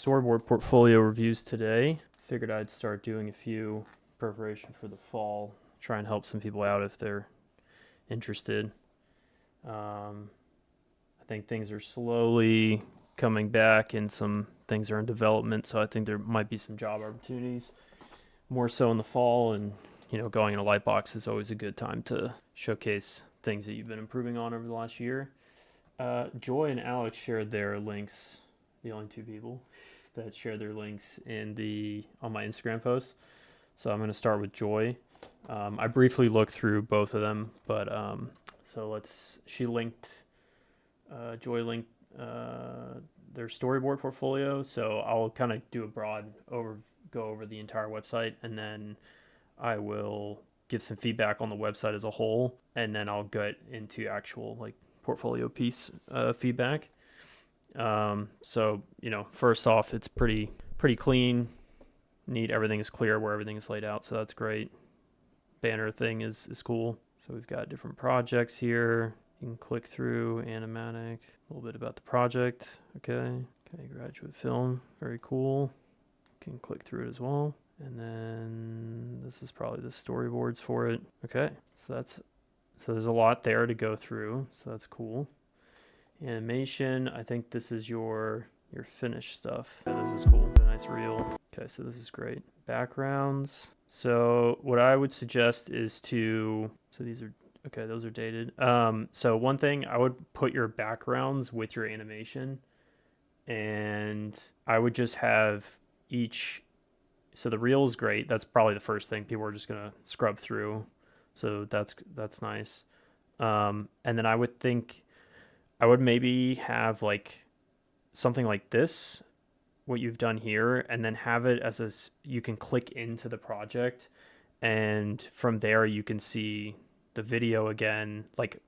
storyboard portfolio reviews today. Figured I'd start doing a few preparation for the fall. Try and help some people out if they're interested. I think things are slowly coming back and some things are in development, so I think there might be some job opportunities more so in the fall. And going into Lightbox is always a good time to showcase things that you've been improving on over the last year. Joy and Alex shared their links, the only two people that shared their links on my Instagram post. So I'm going to start with Joy. I briefly looked through both of them, but Joy linked their storyboard portfolio. So I'll kind of do a broad go over the entire website, and then I will give some feedback on the website as a whole, and then I'll get into actual portfolio piece feedback. So first off, it's pretty clean, neat. Everything is clear where everything is laid out, so that's great. Banner thing is cool. So we've got different projects here. You can click through animatic, a little bit about the project. Okay, graduate film, very cool. You can click through it as well. And then this is probably the storyboards for it. Okay, so there's a lot there to go through, so that's cool. Animation, I think this is your finished stuff. Yeah, this is cool. A nice reel. Okay, so this is great. Backgrounds. So what I would suggest is so these are, okay, those are dated. So one thing, I would put your backgrounds with your animation, and I would just have so the reel is great. That's probably the first thing people are just going to scrub through. So that's nice. And then I would think I would maybe have something like this, what you've done here, and then have it you can click into the project, and from there you can see the video again, okay,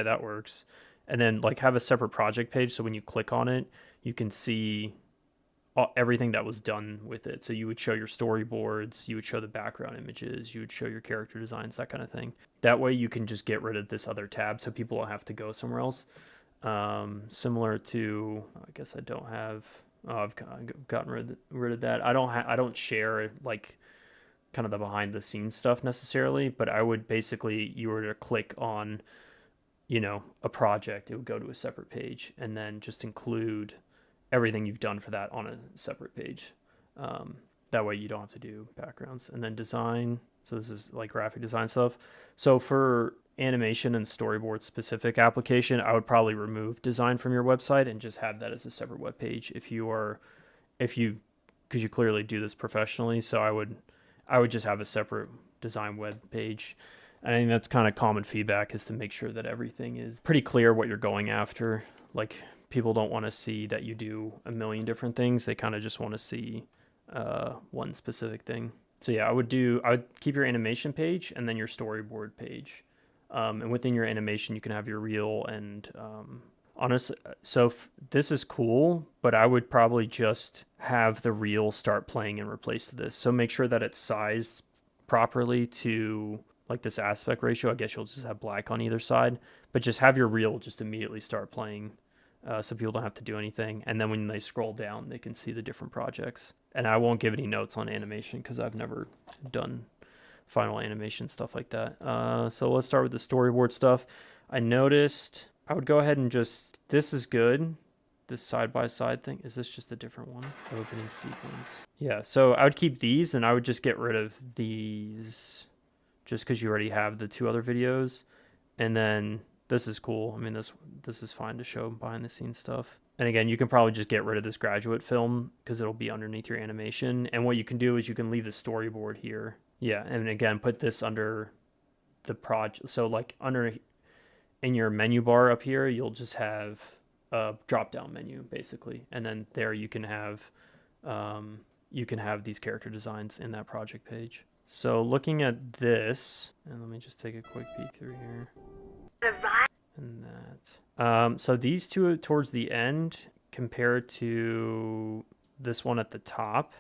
that works. And then have a separate project page, so when you click on it, you can see everything that was done with it. So you would show your storyboards, you would show the background images, you would show your character designs, that kind of thing. That way you can just get rid of this other tab, so people don't have to go somewhere else. Similar to, I guess I don't have, I've gotten rid of that. I don't share kind of the behind the scenes stuff necessarily, but I would basically, you were to click on, a project, it would go to a separate page, and then just include everything you've done for that on a separate page. That way you don't have to do backgrounds. And then design. So this is graphic design stuff. So for animation and storyboard specific application, I would probably remove design from your website and just have that as a separate web page because you clearly do this professionally. So I would just have a separate design web page. I think that's kind of common feedback, is to make sure that everything is pretty clear what you're going after. People don't want to see that you do a million different things. They kind of just want to see one specific thing. So yeah, I would keep your animation page and then your storyboard page. And within your animation, you can have your reel and honestly, this is cool, but I would probably just have the reel start playing in replace to this. So make sure that it's sized properly to this aspect ratio. I guess you'll just have black on either side, but just have your reel just immediately start playing. So people don't have to do anything. And then when they scroll down, they can see the different projects. And I won't give any notes on animation because I've never done final animation stuff like that. So let's start with the storyboard stuff. I noticed I would go ahead and this is good. This side-by-side thing. Is this just a different one? Opening sequence. Yeah, so I would keep these, and I would just get rid of these just because you already have the two other videos. And then this is cool. I mean, this is fine to show behind the scenes stuff. And again, you can probably just get rid of this graduate film because it'll be underneath your animation. And what you can do is you can leave the storyboard here. Yeah, and again, put this under the project. So in your menu bar up here, you'll just have a drop-down menu basically. And then there you can have these character designs in that project page. So looking at this, and let me just take a quick peek through here. And that. So these two towards the end compared to this one at the top,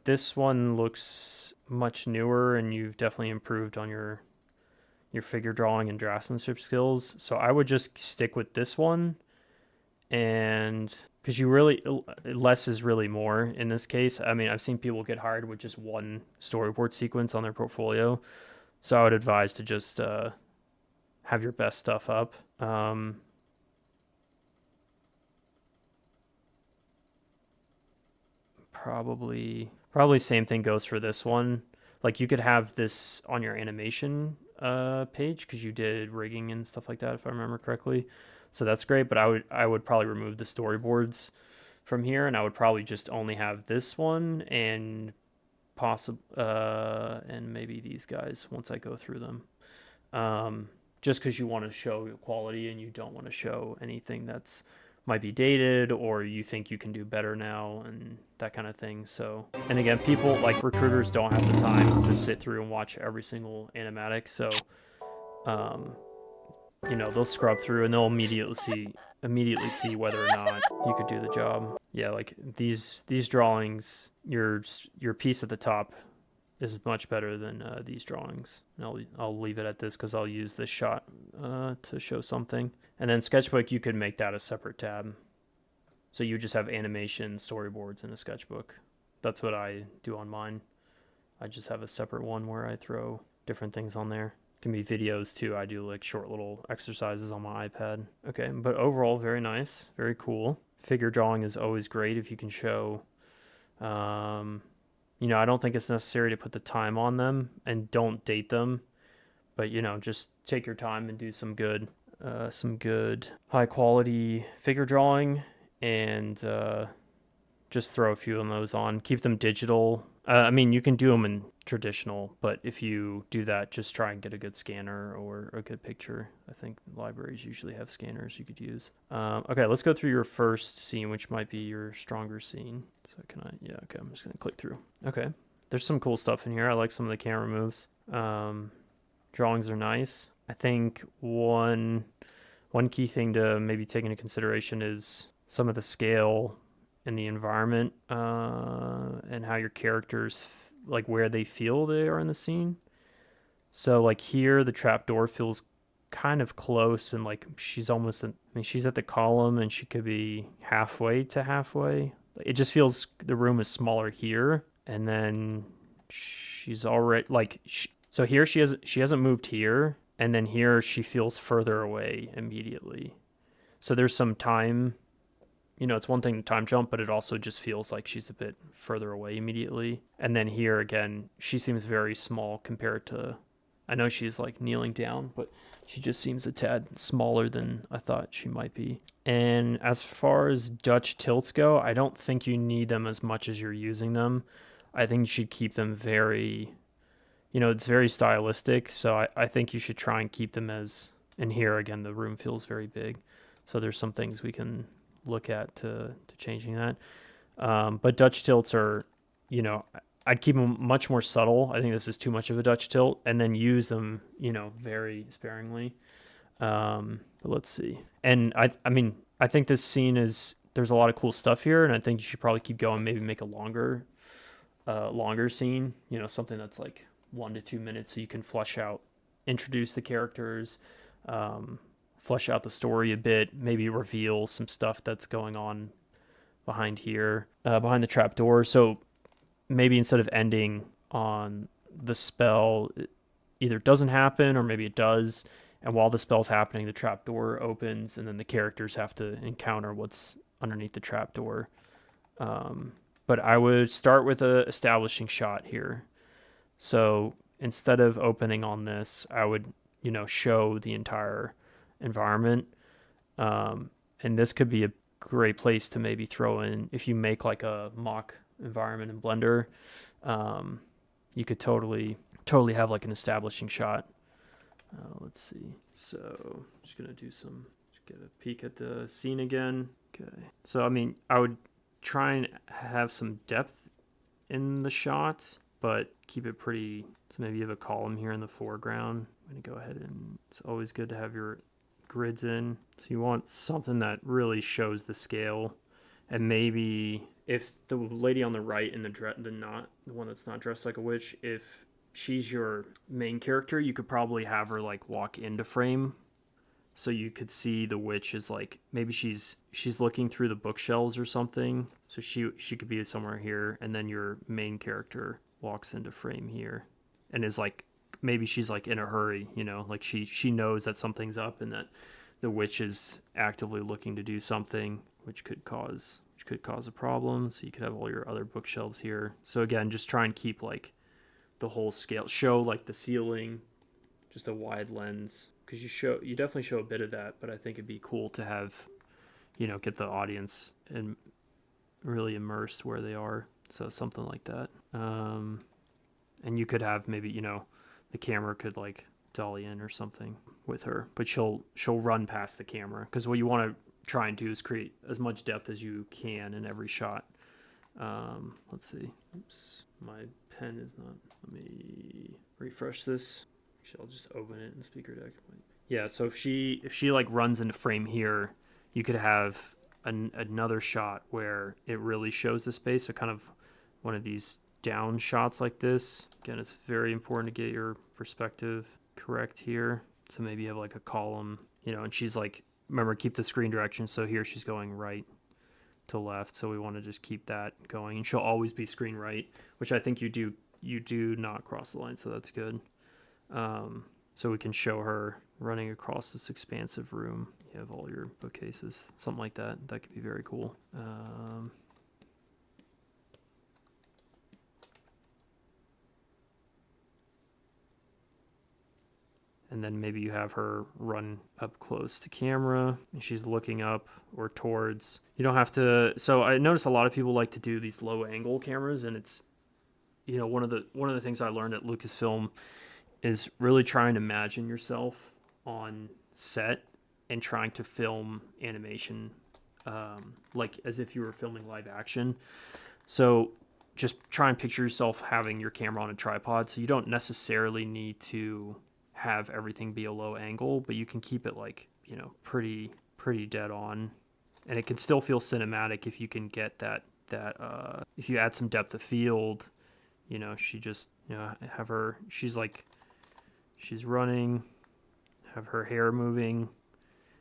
this one looks much newer, and you've definitely improved on your figure drawing and draftsmanship skills. So I would just stick with this one And because you really, less is really more in this case. I mean, I've seen people get hired with just one storyboard sequence on their portfolio. So I would advise to just have your best stuff up. Probably same thing goes for this one. Like you could have this on your animation page because you did rigging and stuff like that, if I remember correctly. So that's great, but I would probably remove the storyboards from here, and I would probably just only have this one and and maybe these guys once I go through them. Just because you want to show quality and you don't want to show anything that's might be dated or you think you can do better now and that kind of thing. So, and again, people like recruiters don't have the time to sit through and watch every single animatic. So, they'll scrub through and they'll immediately see whether or not you could do the job. Yeah, like these drawings, your piece at the top is much better than these drawings. I'll leave it at this because I'll use this shot to show something. And then sketchbook, you could make that a separate tab. So you just have animation, storyboards, and a sketchbook. That's what I do on mine. I just have a separate one where I throw different things on there. It can be videos too. I do like short little exercises on my iPad. Okay, but overall, very nice, very cool. Figure drawing is always great if you can show. I don't think it's necessary to put the time on them and don't date them, but just take your time and do some good high quality figure drawing and just throw a few of those on. Keep them digital. I mean, you can do them in traditional, but if you do that, just try and get a good scanner or a good picture. I think libraries usually have scanners you could use. Okay, let's go through your first scene, which might be your stronger scene. So yeah, okay, I'm just gonna click through. Okay, there's some cool stuff in here. I like some of the camera moves. Drawings are nice. I think one key thing to maybe take into consideration is some of the scale and the environment and how your characters, like where they feel they are in the scene. So like here, the trapdoor feels kind of close and like she's at the column and she could be halfway to halfway. It just feels the room is smaller here. And then she's already like, so here she hasn't moved here. And then here she feels further away immediately. So there's some time, it's one thing to time jump, but it also just feels like she's a bit further away immediately. And then here again, she seems very small compared to, I know she's like kneeling down, but she just seems a tad smaller than I thought she might be. And as far as Dutch tilts go, I don't think you need them as much as you're using them. I think you should keep them very, it's very stylistic. So I think you should try and keep them as, and here again, the room feels very big. So there's some things we can look at to changing that. But Dutch tilts are, I'd keep them much more subtle. I think this is too much of a Dutch tilt, and then use them, very sparingly. But let's see. And I mean, I think this scene there's a lot of cool stuff here, and I think you should probably keep going. Maybe make a longer scene. Something that's like 1 to 2 minutes, so you can introduce the characters, flesh out the story a bit, maybe reveal some stuff that's going on behind here, behind the trapdoor. So maybe instead of ending on the spell, it either doesn't happen or maybe it does. And while the spell's happening, the trapdoor opens and then the characters have to encounter what's underneath the trapdoor. But I would start with a establishing shot here. So instead of opening on this, I would, show the entire environment. And this could be a great place to maybe throw in, if you make like a mock environment in Blender, you could totally have like an establishing shot. Let's see. So I'm just going to just get a peek at the scene again. Okay. So, I mean, I would try and have some depth in the shot, but keep it pretty. So maybe you have a column here in the foreground. I'm going to go ahead and it's always good to have your grids in. So you want something that really shows the scale. And maybe if the lady on the right in the one that's not dressed like a witch, if she's your main character, you could probably have her like walk into frame So you could see the witch is like, maybe she's looking through the bookshelves or something. So she could be somewhere here, and then your main character walks into frame here and is like, maybe she's like in a hurry, like she knows that something's up and that the witch is actively looking to do something, which could cause a problem. So you could have all your other bookshelves here. So again, just try and keep like the whole scale, show like the ceiling, just a wide lens, because you definitely show a bit of that, but I think it'd be cool to have, get the audience and really immersed where they are. So something like that. And you could have maybe, the camera could like dolly in or something with her, but she'll run past the camera, because what you want to try and do is create as much depth as you can in every shot. Let's see. Oops, my pen is not. Let me refresh this. Actually, I'll just open it in speaker deck. Yeah, so if she like runs into frame here, you could have another shot where it really shows the space. So kind of one of these down shots like this. Again, it's very important to get your perspective correct here. So maybe you have like a column, and she's like, remember, keep the screen direction. So here she's going right to left. So we want to just keep that going, and she'll always be screen right, which I think you do not cross the line. So that's good. So we can show her running across this expansive room. You have all your bookcases, something like that. That could be very cool. And then maybe you have her run up close to camera and she's looking up or towards. You don't have to. So I notice a lot of people like to do these low angle cameras, and it's, one of the things I learned at Lucasfilm is really trying to imagine yourself on set and trying to film animation like as if you were filming live action. So just try and picture yourself having your camera on a tripod. So you don't necessarily need to have everything be a low angle, but you can keep it like, pretty dead on, and it can still feel cinematic if you can get that if you add some depth of field. She just, have her, she's running, have her hair moving.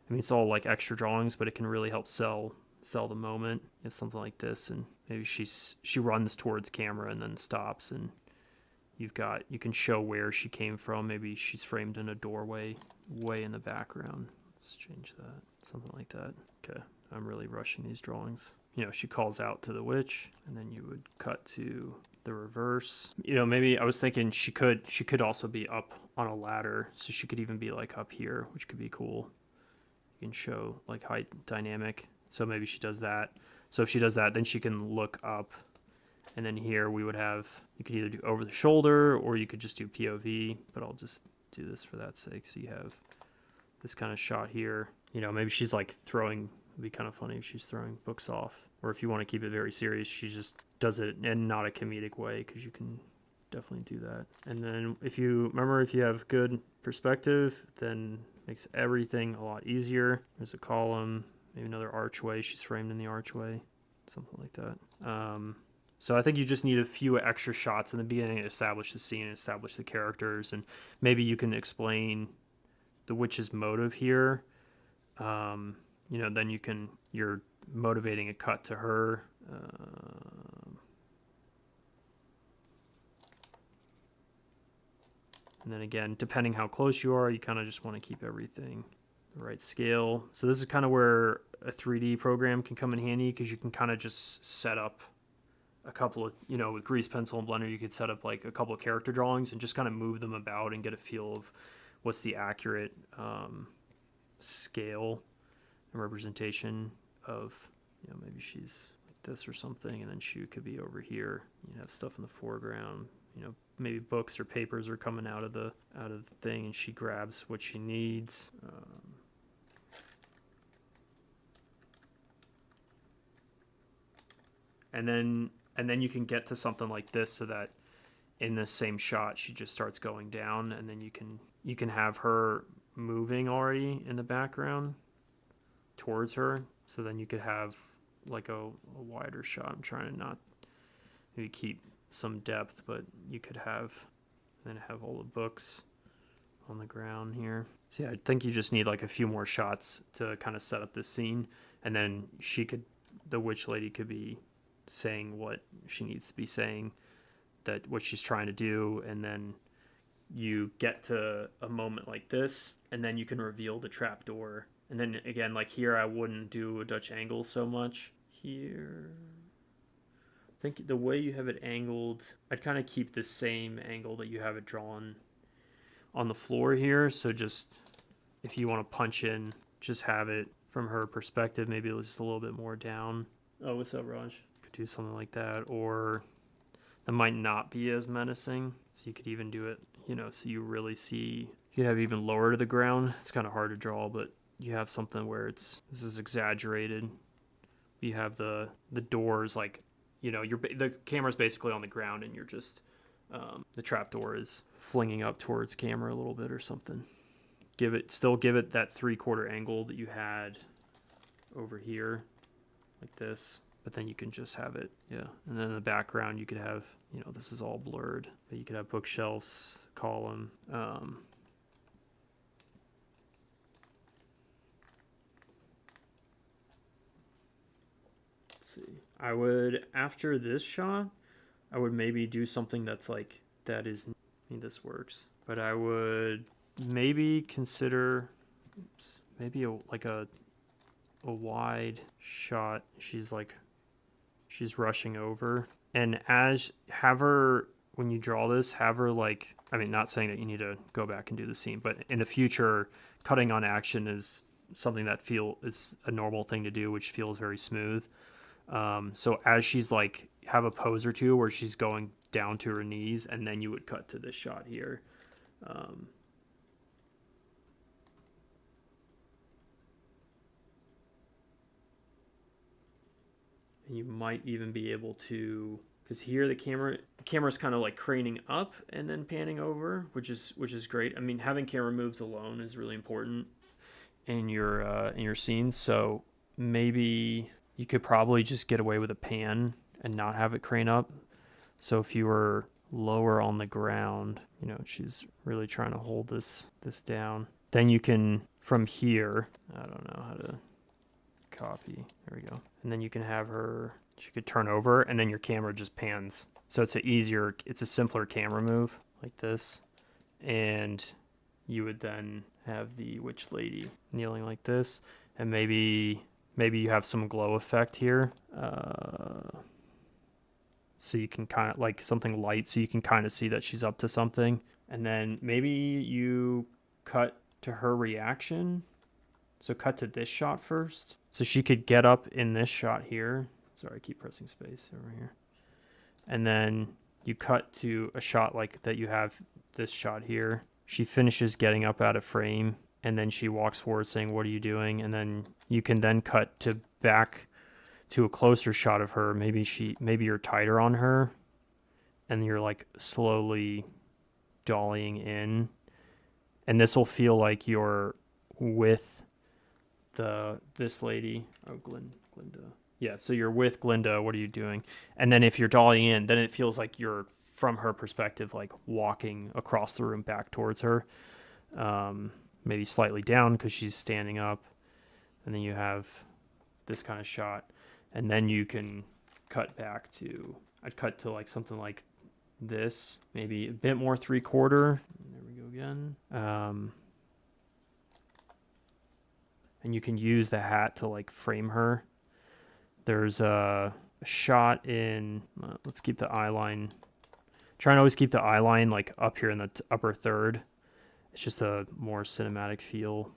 I mean, it's all like extra drawings, but it can really help sell the moment. If something like this, and maybe she runs towards camera and then stops, and you can show where she came from. Maybe she's framed in a doorway way in the background. Let's change that. Something like that. Okay. I'm really rushing these drawings. She calls out to the witch, and then you would cut to the reverse. Maybe I was thinking she could also be up on a ladder, so she could even be like up here, which could be cool. You can show like height dynamic. So maybe she does that. So if she does that, then she can look up. And then here we would have, you could either do over the shoulder or you could just do POV, but I'll just do this for that sake. So you have this kind of shot here. Maybe she's like throwing, it'd be kind of funny if she's throwing books off. Or if you want to keep it very serious, she just does it in not a comedic way, because you can definitely do that. And then if you have good perspective, then it makes everything a lot easier. There's a column, maybe another archway. She's framed in the archway, something like that. So I think you just need a few extra shots in the beginning to establish the scene, establish the characters, and maybe you can explain the witch's motive here. Then you're motivating a cut to her. And then again, depending how close you are, you kind of just want to keep everything the right scale. So this is kind of where a 3D program can come in handy, because you can kind of just set up a couple of, with grease pencil and blender, you could set up like a couple of character drawings and just kind of move them about and get a feel of what's the accurate scale and representation of, maybe she's like this or something, and then she could be over here. You have stuff in the foreground, maybe books or papers are coming out of the thing, and she grabs what she needs. And then you can get to something like this, so that in the same shot she just starts going down, and then you can have her moving already in the background towards her. So then you could have like a wider shot. I'm trying to not maybe keep some depth, but you could have all the books on the ground here. So yeah, I think you just need like a few more shots to kind of set up this scene, and then the witch lady could be saying what she needs to be saying, that what she's trying to do, and then you get to a moment like this, and then you can reveal the trap door. And then again, like here, I wouldn't do a Dutch angle so much. Here, I think the way you have it angled, I'd kind of keep the same angle that you have it drawn on the floor here. So just if you want to punch in, just have it from her perspective, maybe just a little bit more down. Oh, what's up, Raj? Could do something like that, or that might not be as menacing. So you could even do it, so you really see, you could have even lower to the ground. It's kind of hard to draw, but you have something where this is exaggerated. You have the doors, like, the camera's basically on the ground, and you're just, the trap door is flinging up towards camera a little bit or something. Still give it that 3/4 angle that you had over here, like this. But then you can just have it, yeah. And then in the background, you could have, this is all blurred. But you could have bookshelves, column. Let's see. After this shot, I would maybe do something that's like, this works. But I would maybe consider, maybe a wide shot. She's rushing over, and when you draw this, have her not saying that you need to go back and do the scene, but in the future, cutting on action is something that is a normal thing to do, which feels very smooth. So as she's have a pose or two where she's going down to her knees, and then you would cut to this shot here. And you might even be able to, because here the camera's kind of craning up and then panning over, which is great. I mean, having camera moves alone is really important in your scenes. So maybe you could probably just get away with a pan and not have it crane up. So if you were lower on the ground, she's really trying to hold this down. Then you can, from here, I don't know how to copy. There we go. And then you can have she could turn over, and then your camera just pans. So it's a simpler camera move like this. And you would then have the witch lady kneeling like this. And maybe you have some glow effect here. So you can kind of something light, so you can kind of see that she's up to something. And then maybe you cut to her reaction. So cut to this shot first. So she could get up in this shot here. Sorry, I keep pressing space over here. And then you cut to a shot like that. You have this shot here. She finishes getting up out of frame, and then she walks forward saying, "What are you doing?" And then you can then cut to back to a closer shot of her. Maybe you're tighter on her, and you're slowly dollying in. And this will feel like you're with this lady. Oh, Glinda. Yeah, so you're with Glinda. What are you doing? And then if you're dollying in, then it feels like you're, from her perspective, walking across the room back towards her. Maybe slightly down because she's standing up. And then you have this kind of shot. And then you can cut back to, I'd cut to something like this. Maybe a bit more 3/4. There we go again. And you can use the hat to frame her. There's a shot in, let's keep the eye line. Try and always keep the eye line up here in the upper third. It's just a more cinematic feel.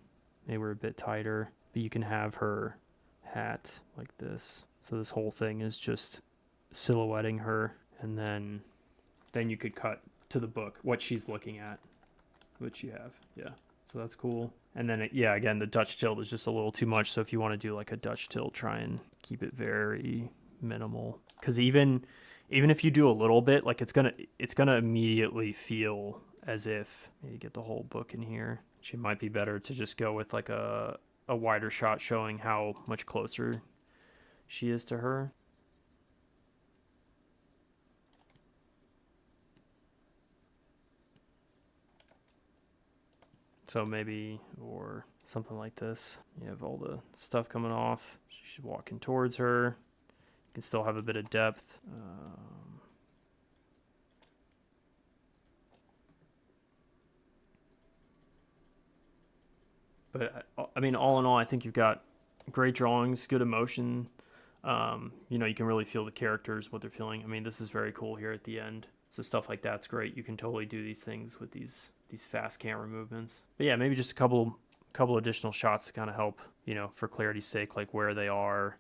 Maybe we're a bit tighter, but you can have her hat like this. So this whole thing is just silhouetting her, and then you could cut to the book, what she's looking at, which you have. Yeah. So that's cool. And then, again, the Dutch tilt is just a little too much. So if you want to do a Dutch tilt, try and keep it very minimal. Because even if you do a little bit, it's gonna immediately feel as if, maybe get the whole book in here. It might be better to just go with a wider shot showing how much closer she is to her. So maybe, or something like this. You have all the stuff coming off. She's walking towards her. You can still have a bit of depth. But I mean, all in all, I think you've got great drawings, good emotion. You can really feel the characters, what they're feeling. I mean, this is very cool here at the end. So stuff like that's great. You can totally do these things with these fast camera movements. But yeah, maybe just a couple additional shots to kind of help, for clarity's sake, like where they are,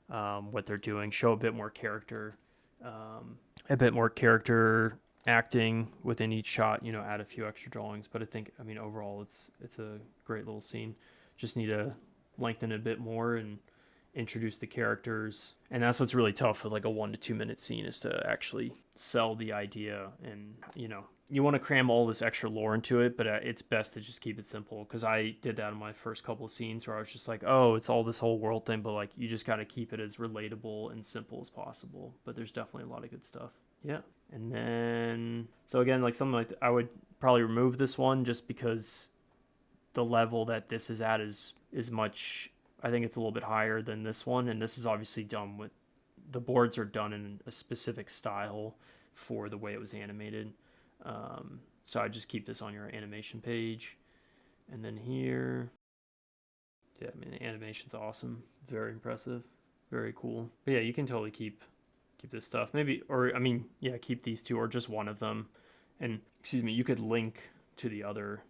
what they're doing, show a bit more character, acting within each shot, add a few extra drawings. But I mean, overall, it's a great little scene. Just need to lengthen it a bit more and introduce the characters. And that's what's really tough with like a 1 to 2 minute scene, is to actually sell the idea. And you want to cram all this extra lore into it, but it's best to just keep it simple, because I did that in my first couple of scenes where I was just like, oh, it's all this whole world thing, but like you just got to keep it as relatable and simple as possible. But there's definitely a lot of good stuff. Yeah. And then, so again, like something like I would probably remove this one, just because the level that this is at is much, I think it's a little bit higher than this one. And this is obviously done with, the boards are done in a specific style for the way it was animated. So I just keep this on your animation page. And then here, yeah, I mean, the animation's awesome. Very impressive. Very cool. But yeah, you can totally keep this stuff. Maybe, or I mean, yeah, keep these two, or just one of them. And excuse me, you could link to the other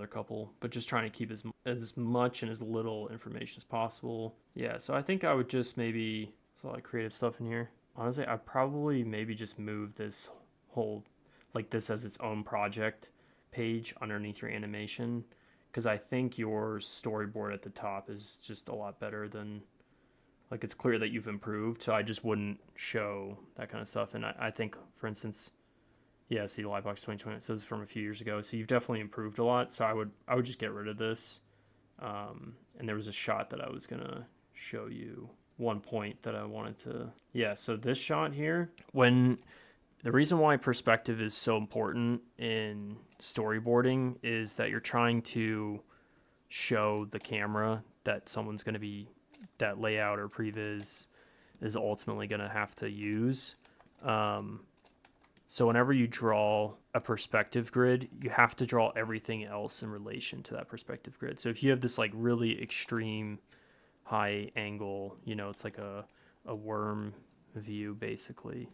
couple, but just trying to keep as much and as little information as possible. Yeah, so I think I would just maybe, there's a lot of creative stuff in here. Honestly, I'd probably maybe just move this whole, like this as its own project page underneath your animation, because I think your storyboard at the top is just a lot better than, like, it's clear that you've improved. So I just wouldn't show that kind of stuff. And I think, for instance, yeah, see, Livebox 2020, so this is from a few years ago. So you've definitely improved a lot. So I would just get rid of this. And there was a shot that I was gonna show you, one point that I wanted to, yeah. So this shot here, when the reason why perspective is so important in storyboarding is that you're trying to show the camera that someone's going to be, that layout or previs is ultimately going to have to use. So whenever you draw a perspective grid, you have to draw everything else in relation to that perspective grid. So if you have this like really extreme high angle, it's like a worm view basically,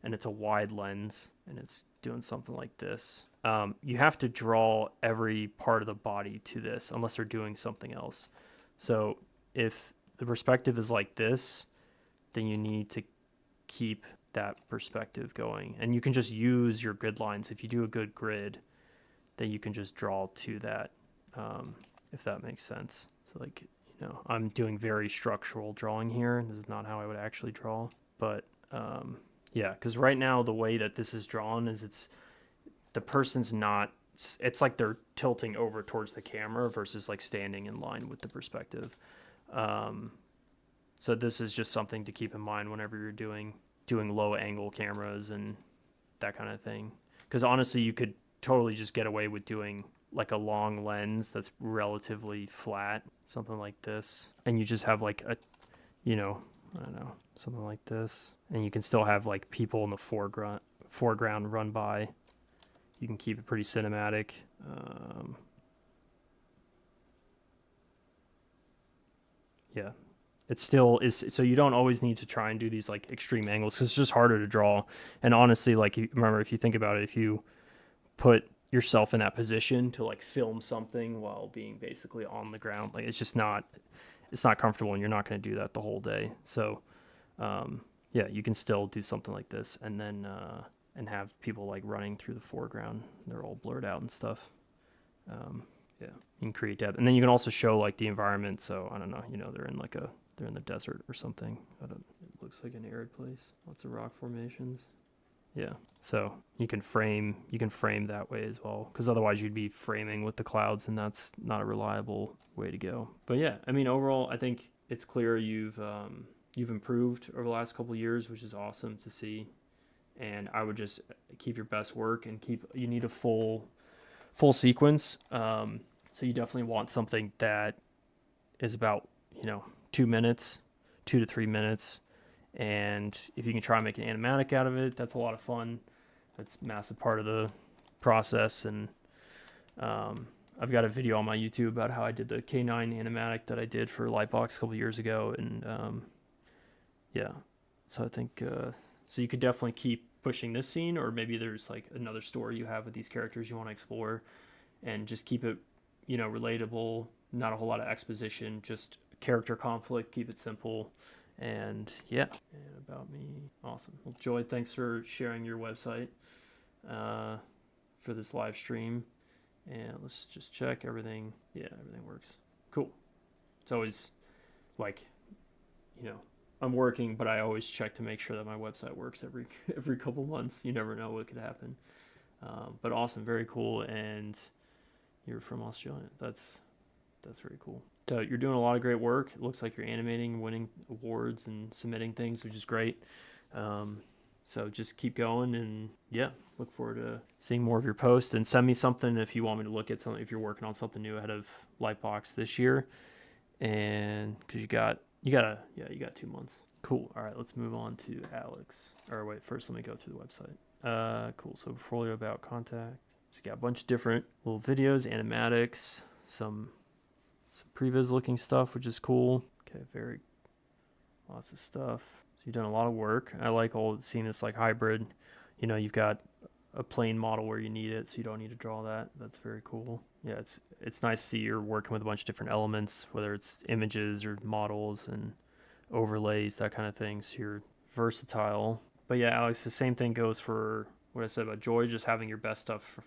and it's a wide lens, and it's doing something like this. You have to draw every part of the body to this unless they're doing something else. So if the perspective is like this, then you need to keep that perspective going. And you can just use your grid lines. If you do a good grid, then you can just draw to that, if that makes sense. So like, I'm doing very structural drawing here. This is not how I would actually draw, but yeah, because right now the way that this is drawn is the person's not, it's like they're tilting over towards the camera versus like standing in line with the perspective. So this is just something to keep in mind whenever you're doing low angle cameras and that kind of thing. Because honestly, you could totally just get away with doing like a long lens that's relatively flat, something like this, and you just have like a, I don't know, something like this, and you can still have like people in the foreground run by. You can keep it pretty cinematic. Yeah, it still is. So you don't always need to try and do these like extreme angles, because it's just harder to draw. And honestly, like, remember, if you think about it, if you put yourself in that position to like film something while being basically on the ground, like it's not comfortable, and you're not going to do that the whole day. So yeah, you can still do something like this, and then and have people like running through the foreground. They're all blurred out and stuff. Yeah, you can create depth, and then you can also show like the environment. So I don't know, they're in the desert or something. It looks like an arid place, lots of rock formations. Yeah, so you can frame that way as well, because otherwise you'd be framing with the clouds, and that's not a reliable way to go. But yeah, I mean, overall, I think it's clear you've improved over the last couple of years, which is awesome to see. And I would just keep your best work, and you need a full sequence. So you definitely want something that is about, 2 minutes, 2 to 3 minutes. And if you can try and make an animatic out of it, that's a lot of fun. That's a massive part of the process. And I've got a video on my YouTube about how I did the K9 animatic that I did for Lightbox a couple years ago. And yeah, so I think so you could definitely keep pushing this scene, or maybe there's like another story you have with these characters you want to explore, and just keep it, relatable, not a whole lot of exposition, just character conflict, keep it simple. And yeah, and about me. Awesome. Well, Joy, thanks for sharing your website for this live stream. And let's just check everything. Yeah, everything works. Cool. It's always like, I'm working, but I always check to make sure that my website works every couple months. You never know what could happen. But awesome, very cool. And you're from Australia. That's very cool. So you're doing a lot of great work. It looks like you're animating, winning awards, and submitting things, which is great. So just keep going, and yeah, look forward to seeing more of your posts. And send me something if you want me to look at something, if you're working on something new ahead of Lightbox this year. And because you got 2 months. Cool. All right, let's move on to Alex. Or wait, first let me go through the website. Cool. So portfolio about contact. So you got a bunch of different little videos, animatics, some previs looking stuff, which is cool. Okay, lots of stuff. So you've done a lot of work. I like seeing this like hybrid. You've got a plain model where you need it, so you don't need to draw that. That's very cool. Yeah, it's nice to see you're working with a bunch of different elements, whether it's images or models and overlays, that kind of thing. So you're versatile. But yeah, Alex, the same thing goes for what I said about Joy, just having your best stuff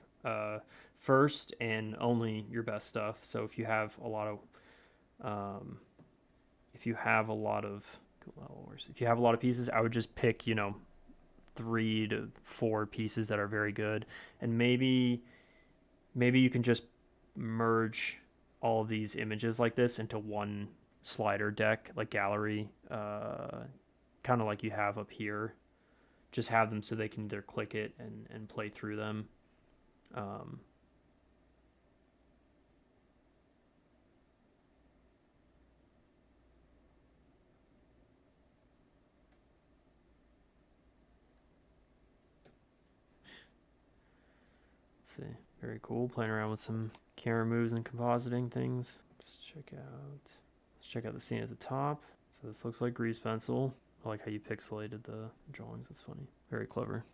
first and only your best stuff. So if you have a lot of pieces, I would just pick 3 to 4 pieces that are very good, and maybe you can just merge all of these images like this into one slider deck, like gallery, kind of like you have up here. Just have them so they can either click it and play through them. See, very cool. Playing around with some camera moves and compositing things. Let's check out the scene at the top. So this looks like grease pencil. I like how you pixelated the drawings. That's funny. Very clever.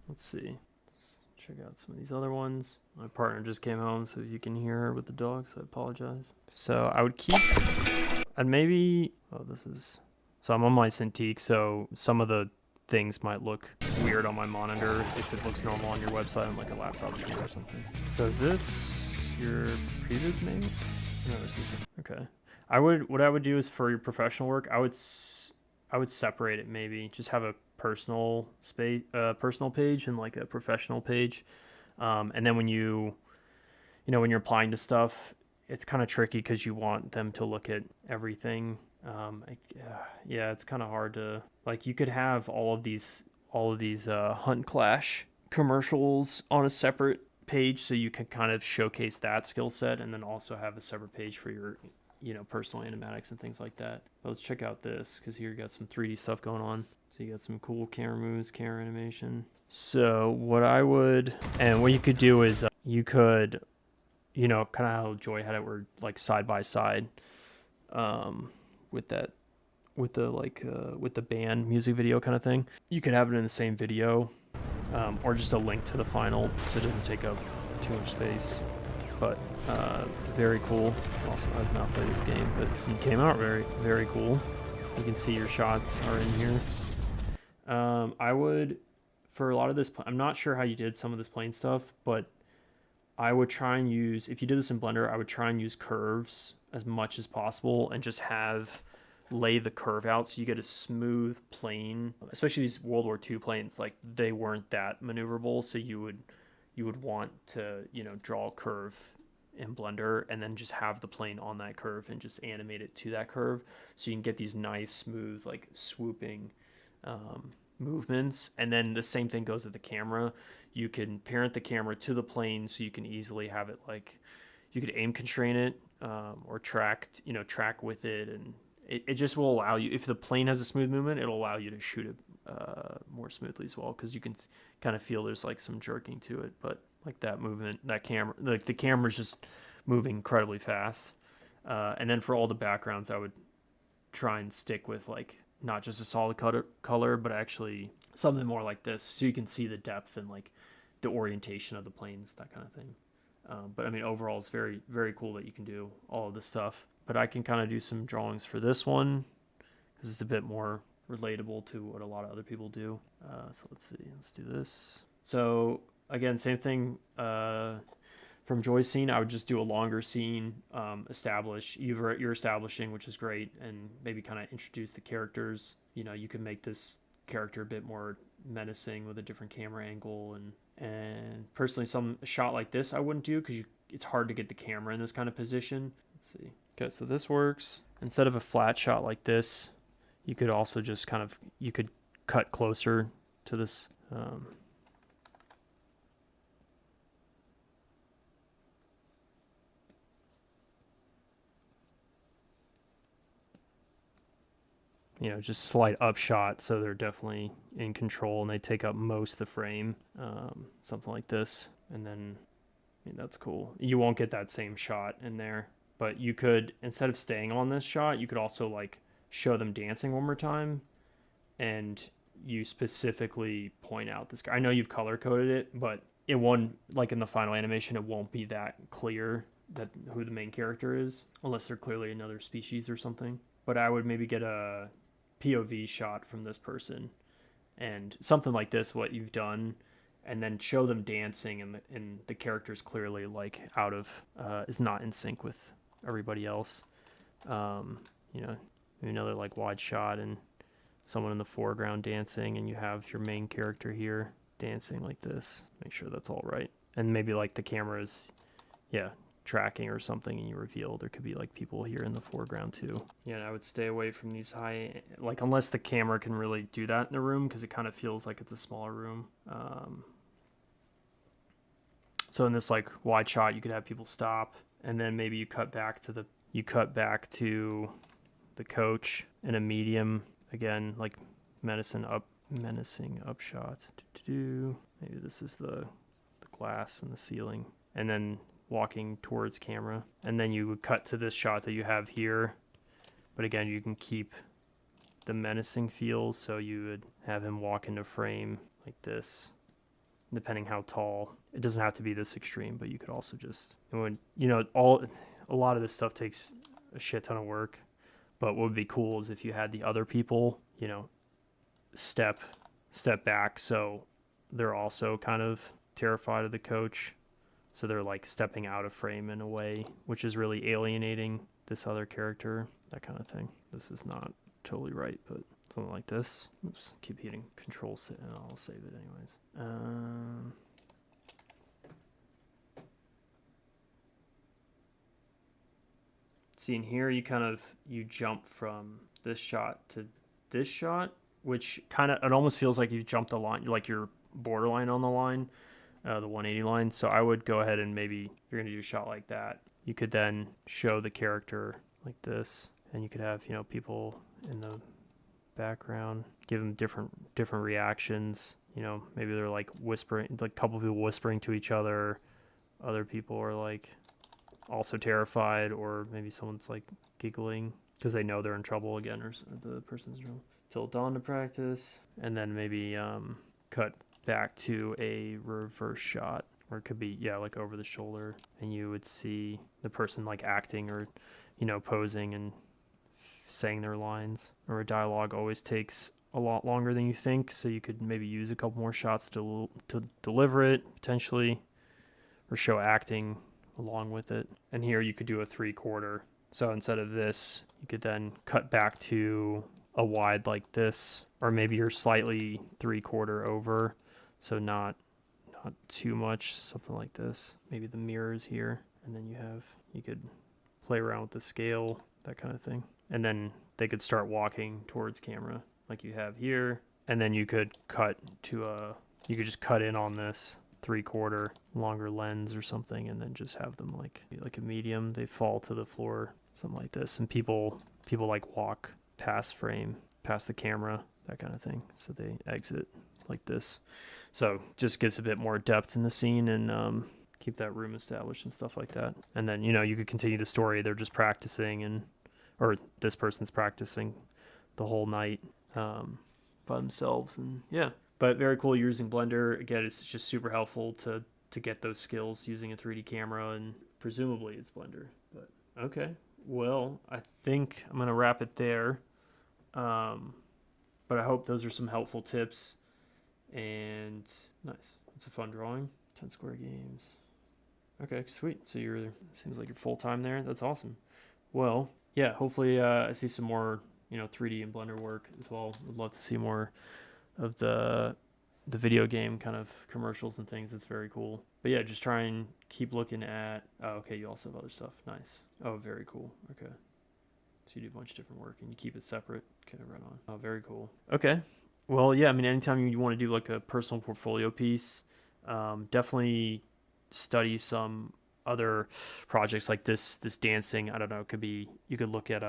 Let's see. Check out some of these other ones. My partner just came home, so if you can hear her with the dogs, I apologize. So I would keep, and maybe, so I'm on my Cintiq, so some of the things might look weird on my monitor if it looks normal on your website on like a laptop screen or something. So is this your previous maybe? No, this isn't. Okay. What I would do is for your professional work, I would separate it maybe. Just have a personal page and like a professional page, and then when you're applying to stuff, it's kind of tricky because you want them to look at everything. Yeah, it's kind of hard to, like, you could have all of these Hunt Clash commercials on a separate page, so you can kind of showcase that skill set, and then also have a separate page for your personal animatics and things like that. But let's check out this, because here you got some 3D stuff going on. So you got some cool camera moves, camera animation. So what you could do is you could, kind of how Joy had it, where like side by side, with the band music video kind of thing. You could have it in the same video, or just a link to the final, so it doesn't take up too much space. But very cool. It's awesome. I've not played this game, but it came out very, very cool. You can see your shots are in here. I would, for a lot of this, I'm not sure how you did some of this plane stuff, but I would try and use, if you did this in Blender, I would try and use curves as much as possible, and just lay the curve out so you get a smooth plane. Especially these World War II planes, like, they weren't that maneuverable, so you would want to, draw a curve in Blender, and then just have the plane on that curve and just animate it to that curve, so you can get these nice, smooth, like swooping movements. And then the same thing goes with the camera. You can parent the camera to the plane, so you can easily have it like, you could aim constrain it, or track with it, and it just will allow you, if the plane has a smooth movement, it'll allow you to shoot it more smoothly as well, because you can kind of feel there's like some jerking to it. But like that movement, that camera, like the camera's just moving incredibly fast. And then for all the backgrounds, I would try and stick with like not just a solid color, but actually something more like this, so you can see the depth and like the orientation of the planes, that kind of thing. But I mean, overall, it's very, very cool that you can do all of this stuff. But I can kind of do some drawings for this one because it's a bit more relatable to what a lot of other people do. So let's see, let's do this. So again, same thing from Joy's scene. I would just do a longer scene, you're establishing, which is great, and maybe kind of introduce the characters. You can make this character a bit more menacing with a different camera angle, and personally, a shot like this I wouldn't do because it's hard to get the camera in this kind of position. Let's see. Okay, so this works. Instead of a flat shot like this, you could also just you could cut closer to this. Just slight upshot, so they're definitely in control and they take up most of the frame. Something like this, and then that's cool. You won't get that same shot in there, but you could, instead of staying on this shot, you could also like show them dancing one more time, and you specifically point out this guy. I know you've color coded it, but it won't, like in the final animation, it won't be that clear that who the main character is, unless they're clearly another species or something. But I would maybe get a POV shot from this person and something like this, what you've done, and then show them dancing, and the character's clearly like is not in sync with everybody else. Maybe another like wide shot and someone in the foreground dancing, and you have your main character here dancing like this. Make sure that's all right. And maybe like the camera is, tracking or something, and you reveal there could be like people here in the foreground too. I would stay away from these high, like unless the camera can really do that in a room, because it kind of feels like it's a smaller room. So in this like wide shot, you could have people stop, and then maybe you cut back to the coach in a medium, again like menacing upshot. Maybe this is the glass in the ceiling, and then walking towards camera, and then you would cut to this shot that you have here, but again you can keep the menacing feel, so you would have him walk into frame like this, depending how tall. It doesn't have to be this extreme, but you could also just, a lot of this stuff takes a shit ton of work, but what would be cool is if you had the other people step back, so they're also kind of terrified of the coach. So they're like stepping out of frame in a way, which is really alienating this other character, that kind of thing. This is not totally right, but something like this. Oops, keep hitting Control, and I'll save it anyways. See, in here you jump from this shot to this shot, which it almost feels like you jumped the line, like you're borderline on the line. The 180 line. So I would go ahead and maybe, if you're going to do a shot like that, you could then show the character like this, and you could have people in the background, give them different reactions. Maybe they're like whispering, like a couple people whispering to each other. Other people are like also terrified, or maybe someone's like giggling because they know they're in trouble again, or the person's in trouble. Tilt on to practice, and then maybe cut back to a reverse shot, or it could be like over the shoulder, and you would see the person like acting or posing and saying their lines. Or a dialogue always takes a lot longer than you think, so you could maybe use a couple more shots to deliver it potentially, or show acting along with it. And here you could do a 3/4. So instead of this, you could then cut back to a wide like this, or maybe you're slightly 3/4 over, so not too much, something like this. Maybe the mirrors here, And then you could play around with the scale, that kind of thing. And then they could start walking towards camera like you have here. And then you could just cut in on this 3/4 longer lens or something, and then just have them like a medium. They fall to the floor, something like this. And people like walk past the camera, that kind of thing. So they exit like this. So just gets a bit more depth in the scene and keep that room established and stuff like that. And then, you could continue the story. They're just practicing or this person's practicing the whole night by themselves. And yeah, but very cool using Blender. Again, it's just super helpful to get those skills using a 3D camera, and presumably it's Blender. But okay, well, I think I'm going to wrap it there. But I hope those are some helpful tips. And nice. It's a fun drawing. 10 Square Games. Okay, sweet. So seems like you're full time there. That's awesome. Well, yeah, hopefully I see some more, 3D and Blender work as well. Would love to see more of the video game kind of commercials and things. It's very cool. But yeah, just try and keep looking at, oh, okay, you also have other stuff. Nice. Oh, very cool. Okay. So you do a bunch of different work and you keep it separate. Okay, right on. Oh, very cool. Okay. Well, yeah, I mean, anytime you want to do like a personal portfolio piece, definitely study some other projects like this dancing. I don't know, it could be, you could look at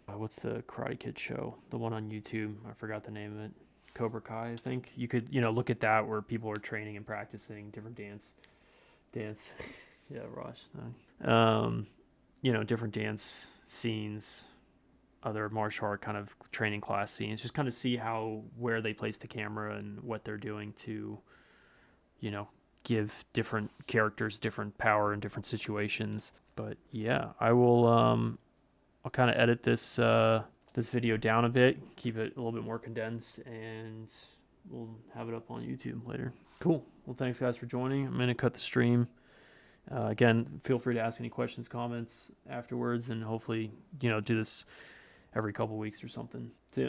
what's the Karate Kid show, the one on YouTube, I forgot the name of it, Cobra Kai, I think. You could look at that where people are training and practicing different dance yeah, Raj, different dance scenes, other martial art kind of training class scenes, just kind of see where they place the camera and what they're doing to give different characters different power in different situations. But yeah, I'll kind of edit this video down a bit, keep it a little bit more condensed, and we'll have it up on YouTube later. Cool. Well, thanks guys for joining. I'm going to cut the stream. Again, feel free to ask any questions, comments afterwards, and hopefully, do this every couple weeks or something. See ya.